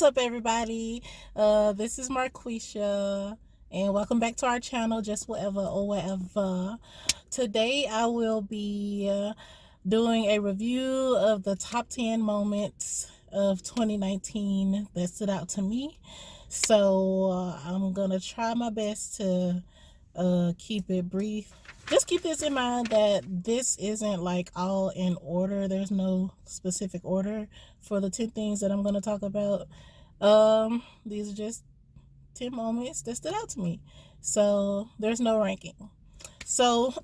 What's up, everybody? This is Marquisha, and welcome back to our channel, Just Whatever or Whatever. Today, I will be doing a review of the top 10 moments of 2019 that stood out to me. So, I'm gonna try my best to keep it brief. Just keep this in mind that this isn't like all in order. There's no specific order for the 10 things that I'm going to talk about. These are just 10 moments that stood out to me. So there's no ranking. So,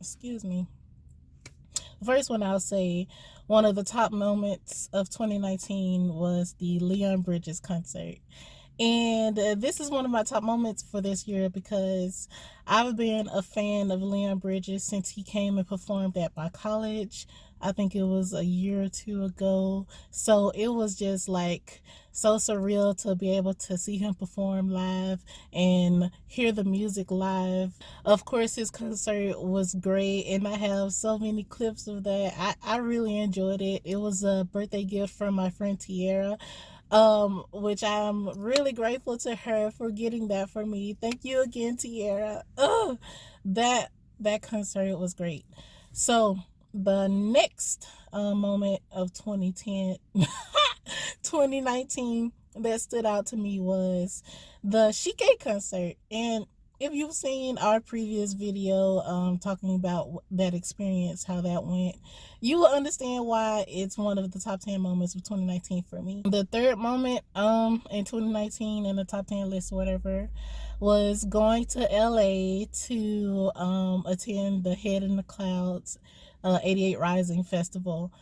excuse me. The first one I'll say, one of the top moments of 2019 was the Leon Bridges concert. And this is one of my top moments for this year because I've been a fan of Leon Bridges since he came and performed at my college. I think it was a year or two ago. So it was just like so surreal to be able to see him perform live and hear the music live. Of course, his concert was great, and I have so many clips of that. I really enjoyed it. It was a birthday gift from my friend Tiara, which I'm really grateful to her for getting that for me. Thank you again, Tiara. That that concert was great. So the next moment of 2010 2019 that stood out to me was the Shike concert. And if you've seen our previous video talking about that experience, how that went, you will understand why it's one of the top 10 moments of 2019 for me. The third moment in 2019 in the top 10 list or whatever was going to LA to attend the Head in the Clouds 88 Rising Festival.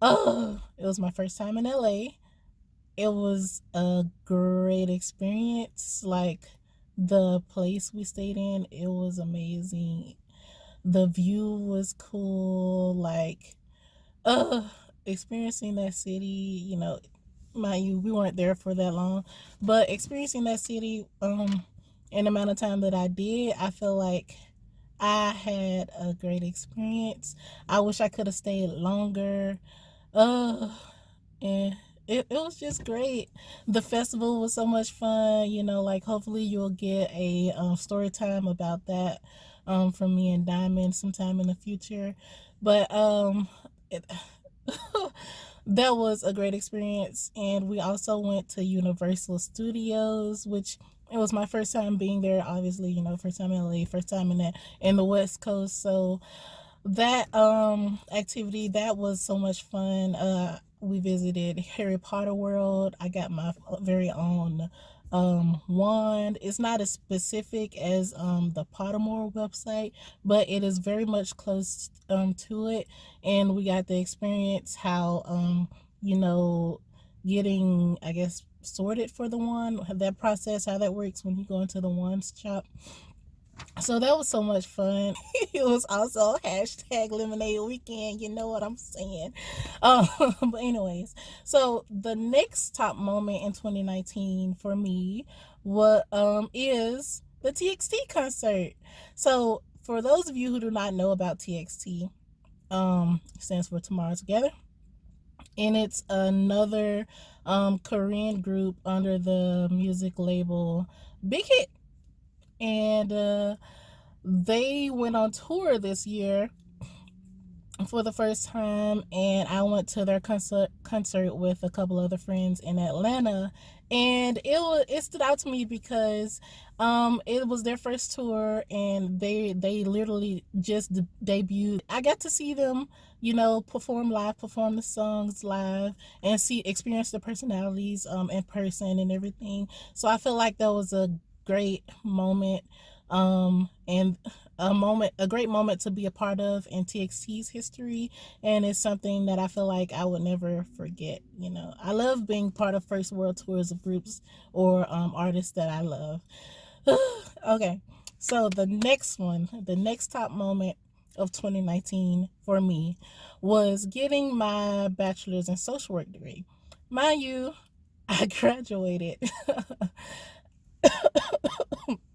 It was my first time in LA. It was a great experience. Like, the place we stayed in, it was amazing. The view was cool. Like, experiencing that city, mind you, we weren't there for that long, but experiencing that city in the amount of time that I did, I feel like I had a great experience. I wish I could have stayed longer. And it was just great. The festival was so much fun. Like, hopefully you'll get a story time about that from me and Diamond sometime in the future. But it, that was a great experience. And we also went to Universal Studios, which it was my first time being there. Obviously, first time in LA, first time in the West Coast. So that activity, that was so much fun. We visited Harry Potter World. I got my very own wand. It's not as specific as the Pottermore website, but it is very much close to it. And we got to experience how getting, I guess, sorted for the wand, that process, how that works when you go into the wand shop. So that was so much fun. It was also hashtag lemonade weekend. You know what I'm saying? But anyways, so the next top moment in 2019 for me, what is the TXT concert. So for those of you who do not know about TXT, stands for Tomorrow Together, and it's another Korean group under the music label Big Hit. And they went on tour this year for the first time, and I went to their concert with a couple other friends in Atlanta, and it stood out to me because it was their first tour, and they literally just debuted. I got to see them perform the songs live, and experience the personalities in person and everything. So I feel like that was a great moment, and a great moment to be a part of in TXT's history, and it's something that I feel like I would never forget. I love being part of first world tours of groups or artists that I love. Okay, so the next top moment of 2019 for me was getting my bachelor's in social work degree. Mind you, I graduated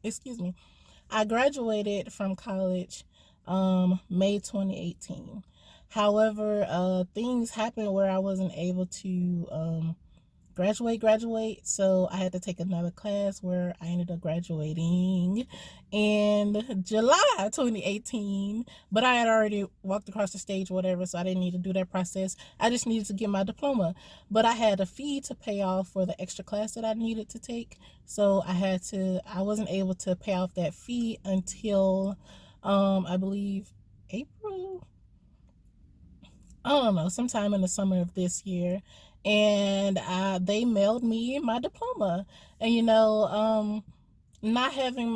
excuse me, I graduated from college May 2018. However, things happened where I wasn't able to graduate. So I had to take another class where I ended up graduating in July 2018. But I had already walked across the stage or whatever, so I didn't need to do that process. I just needed to get my diploma. But I had a fee to pay off for the extra class that I needed to take. So I wasn't able to pay off that fee until I believe April, I don't know, sometime in the summer of this year. And they mailed me my diploma. And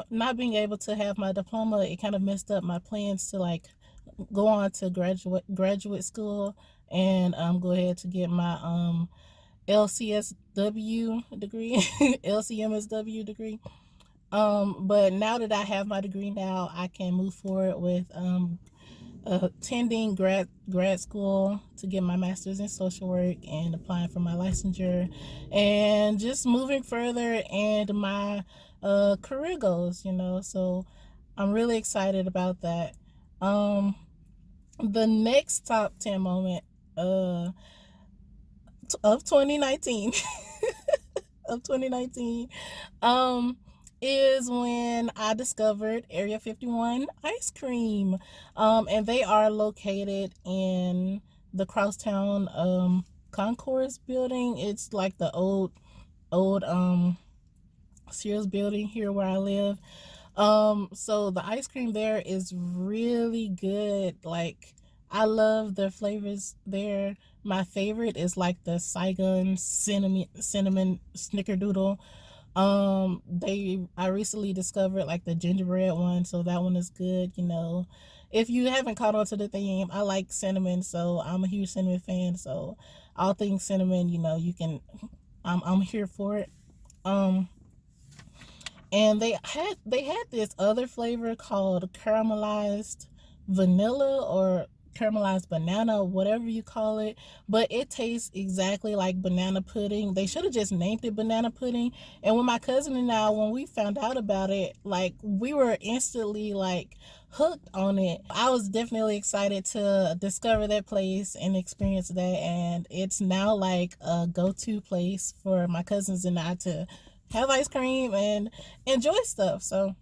not being able to have my diploma, it kind of messed up my plans to like go on to graduate school and go ahead to get my LCSW degree, LCMSW degree. But now that I have my degree now, I can move forward with attending grad school to get my master's in social work and applying for my licensure and just moving further and my career goals, so I'm really excited about that. The next top 10 moment of 2019 of 2019 is when I discovered Area 51 ice cream. And they are located in the Crosstown Concourse building. It's like the old Sears building here where I live. So the ice cream there is really good. Like, I love the flavors there. My favorite is like the Saigon cinnamon snickerdoodle. I recently discovered like the gingerbread one, so that one is good. If you haven't caught on to the theme, I like cinnamon, so I'm a huge cinnamon fan. So all things cinnamon, you can, I'm here for it. And they had this other flavor called caramelized vanilla or caramelized banana, whatever you call it, but it tastes exactly like banana pudding. They should have just named it banana pudding. And when my cousin and I, when we found out about it, like, we were instantly like hooked on it. I was definitely excited to discover that place and experience that, and it's now like a go-to place for my cousins and I to have ice cream and enjoy stuff. So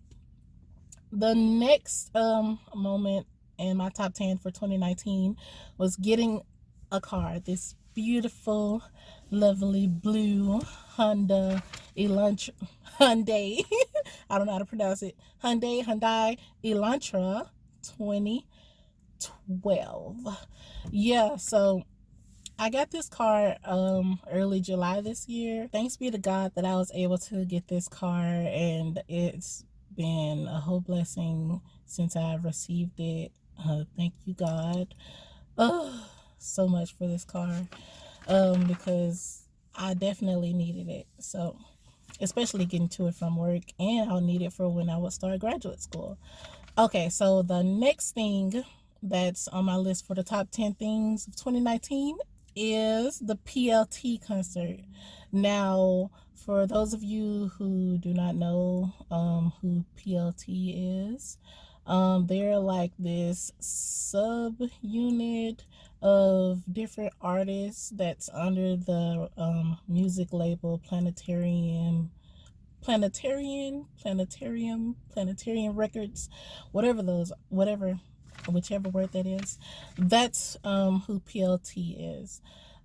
the next moment in my top 10 for 2019 was getting a car. This beautiful, lovely blue Honda Elantra, Hyundai, I don't know how to pronounce it, Hyundai Elantra 2012. Yeah, so I got this car early July this year. Thanks be to God that I was able to get this car, and it's been a whole blessing since I received it. Thank you, God, so much for this car, because I definitely needed it. So, especially getting to it from work, and I'll need it for when I would start graduate school. Okay, so the next thing that's on my list for the top 10 things of 2019 is the PLT concert. Now, for those of you who do not know who PLT is, they're like this sub unit of different artists that's under the music label Planetarium Records, whichever word that is. That's who PLT is.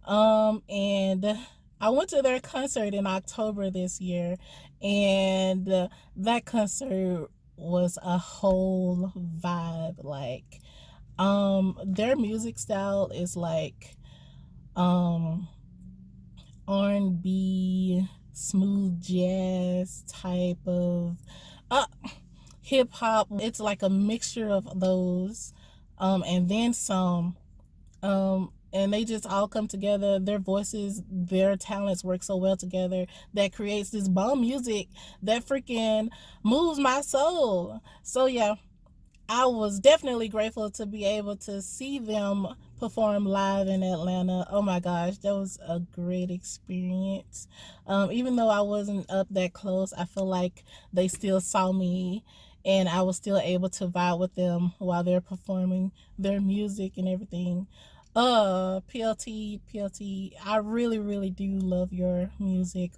And I went to their concert in October this year, and that concert was a whole vibe. Like, their music style is like R&B, smooth jazz type of hip hop. It's like a mixture of those, and then some. And they just all come together. Their voices, their talents work so well together that creates this bomb music that freaking moves my soul. So yeah, I was definitely grateful to be able to see them perform live in Atlanta. Oh my gosh, that was a great experience. Even though I wasn't up that close, I feel like they still saw me, and I was still able to vibe with them while they're performing their music and everything. PLT, I really, really do love your music.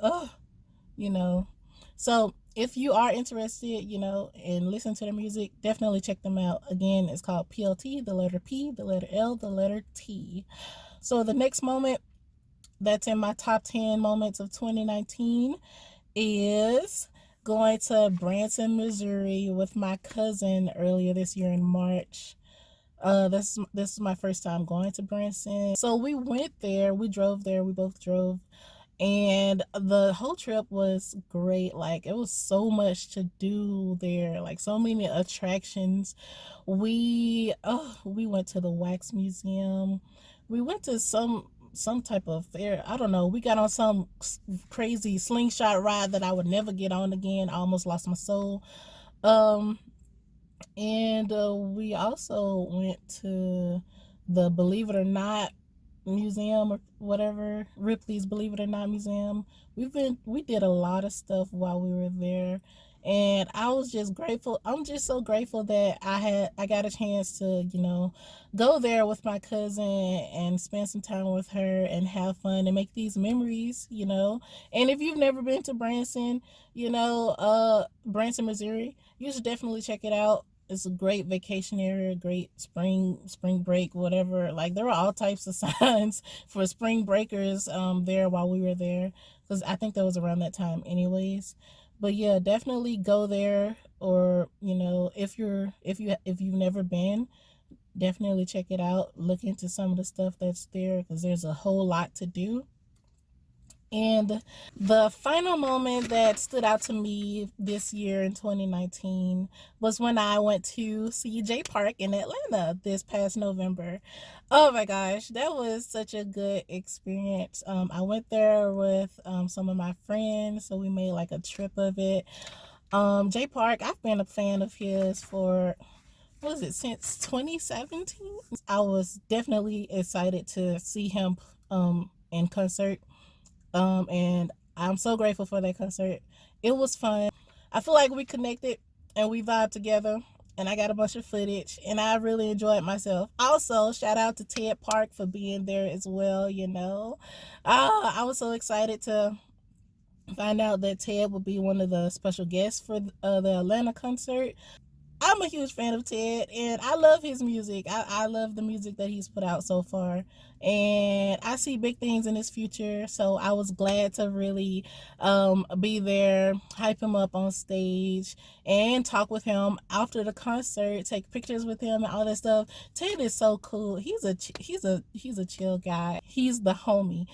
You know. So if you are interested, and listen to the music, definitely check them out. Again, it's called PLT, the letter P, the letter L, the letter T. So the next moment that's in my top 10 moments of 2019 is going to Branson, Missouri with my cousin earlier this year in March. This is my first time going to Branson. So we went there, we drove there, we both drove, and the whole trip was great. Like, it was so much to do there, like so many attractions. We went to the wax museum. We went to some type of fair. I don't know. We got on some crazy slingshot ride that I would never get on again. I almost lost my soul. Um, and we also went to the Believe It or Not museum or whatever, Ripley's Believe It or Not museum. We did a lot of stuff while we were there, and I was just grateful. I'm just so grateful that I got a chance to, go there with my cousin and spend some time with her and have fun and make these memories. And if you've never been to Branson, Branson, Missouri, you should definitely check it out. It's a great vacation area, great spring break, whatever. Like, there were all types of signs for spring breakers there while we were there, because I think that was around that time anyways. But yeah, definitely go there. Or, if you've never been, definitely check it out. Look into some of the stuff that's there, because there's a whole lot to do. And the final moment that stood out to me this year in 2019 was when I went to see Jay Park in Atlanta this past November. Oh my gosh, that was such a good experience. I went there with some of my friends, so we made like a trip of it. Jay Park, I've been a fan of his for, what was it, since 2017. I was definitely excited to see him in concert. And I'm so grateful for that concert. It was fun. I feel like we connected and we vibed together. And I got a bunch of footage, and I really enjoyed myself. Also, shout out to Ted Park for being there as well. I was so excited to find out that Ted would be one of the special guests for the Atlanta concert. I'm a huge fan of Ted, and I love his music. I love the music that he's put out so far, and I see big things in his future. So I was glad to really be there, hype him up on stage, and talk with him after the concert, take pictures with him, and all that stuff. Ted is so cool. He's a chill guy. He's the homie.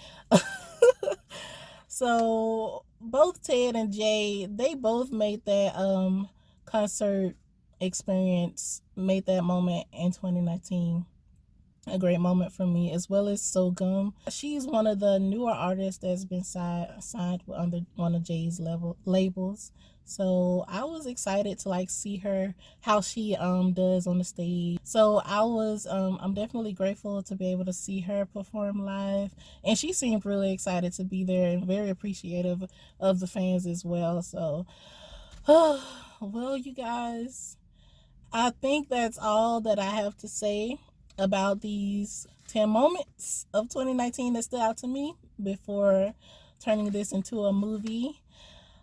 So both Ted and Jay, they both made that concert experience, made that moment in 2019 a great moment for me, as well as Sogum. She's one of the newer artists that's been signed under one of Jay's labels. So I was excited to like see her, how she does on the stage. So I'm definitely grateful to be able to see her perform live, and she seemed really excited to be there and very appreciative of the fans as well. So well, you guys, I think that's all that I have to say about these 10 moments of 2019 that stood out to me before turning this into a movie.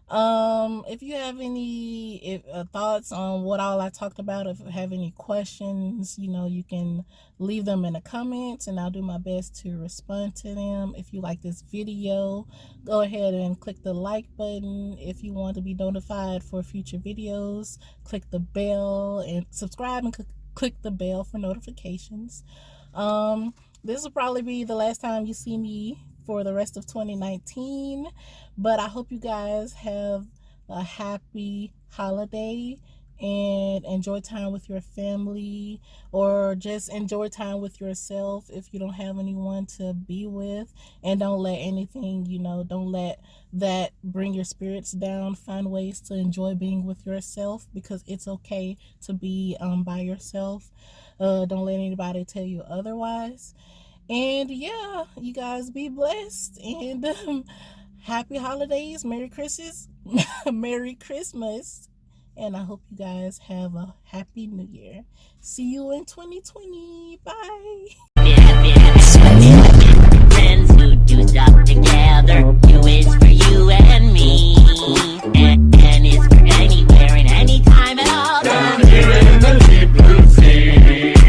If you have any thoughts on what all I talked about, if you have any questions, you can leave them in the comments, and I'll do my best to respond to them. If you like this video, go ahead and click the like button. If you want to be notified for future videos, click the bell and subscribe, and click the bell for notifications. This will probably be the last time you see me for the rest of 2019, but I hope you guys have a happy holiday and enjoy time with your family, or just enjoy time with yourself if you don't have anyone to be with. And don't let anything, don't let that bring your spirits down. Find ways to enjoy being with yourself, because it's okay to be by yourself. Don't let anybody tell you otherwise. And yeah, you guys be blessed, and happy holidays, Merry Christmas, Merry Christmas, and I hope you guys have a happy New Year. See you in 2020. Bye. got